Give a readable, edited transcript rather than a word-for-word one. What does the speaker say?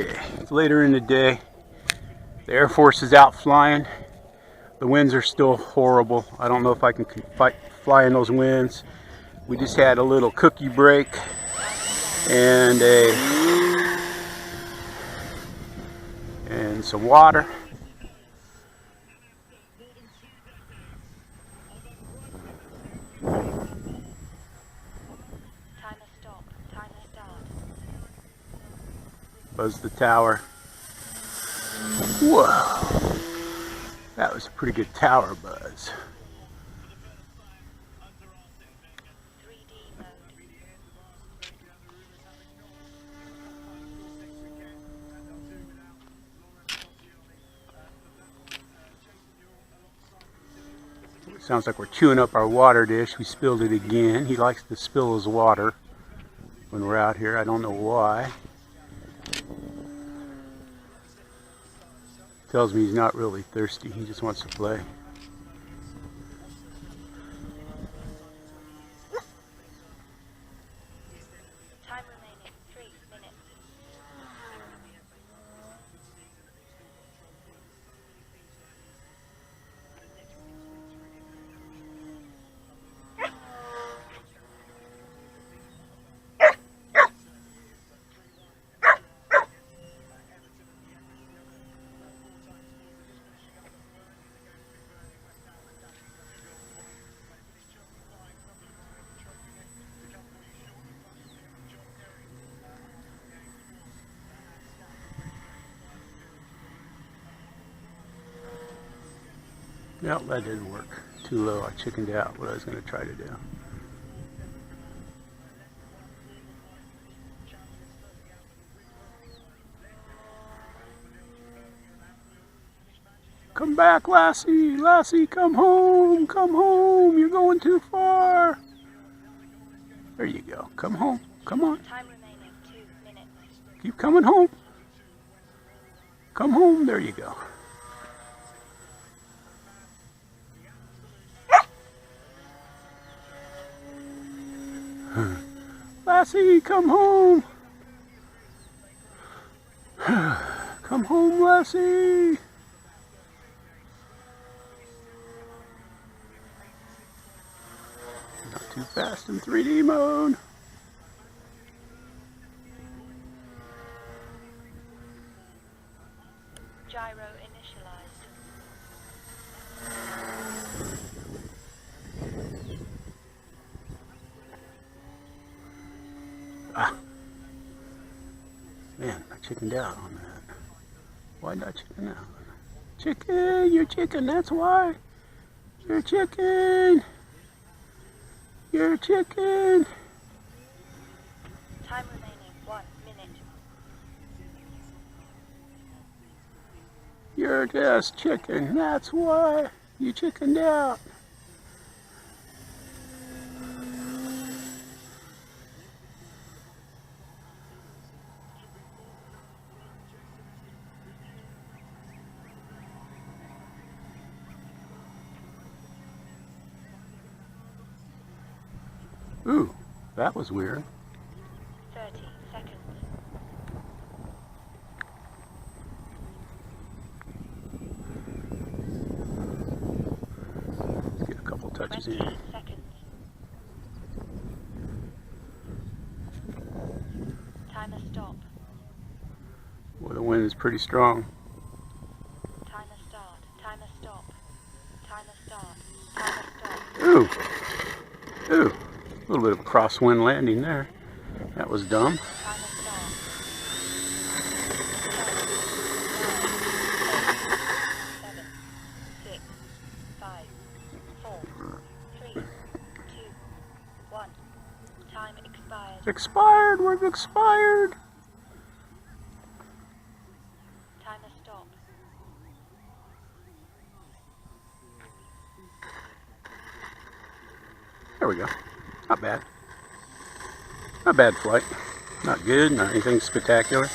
Okay, it's later in the day. The Air Force is out flying. The winds are still horrible. I don't know if I can fly in those winds. We just had a little cookie break and some water. Buzz the tower. Whoa, that was a pretty good tower buzz. Sounds like we're chewing up our water dish. We spilled it again. He likes to spill his water when we're out here. I don't know why. Tells me he's not really thirsty. He just wants to play. Time remaining 3 minutes. Nope, that didn't work. Too low. I chickened out what I was going to try to do. Come back, Lassie! Lassie, come home! Come home! You're going too far! There you go. Come home. Come on. Time remaining 2 minutes. Keep coming home. Come home. There you go. Lassie, come home. Come home, Lassie. Not too fast in 3D mode. Gyro initialized. Ah. Man, I chickened out on that. Why did I chicken out? Chicken, you're chicken, that's why. You're chicken. You're chicken. Time remaining 1 minute. You're just chicken, that's why. You chickened out. Ooh, that was weird. 30 seconds. Let's get a couple touches 20 in. seconds. Timer stop. Well, the wind is pretty strong. Timer start. Timer stop. Timer start. Timer stop. Ooh, ooh. A little bit of a crosswind landing there. That was dumb. Timer start. 7, 6, 5, 4, 3, 2, 1. Time expired. Expired, we've expired. Timer stop. There we go. Not bad. Not bad flight. Not good, not anything spectacular.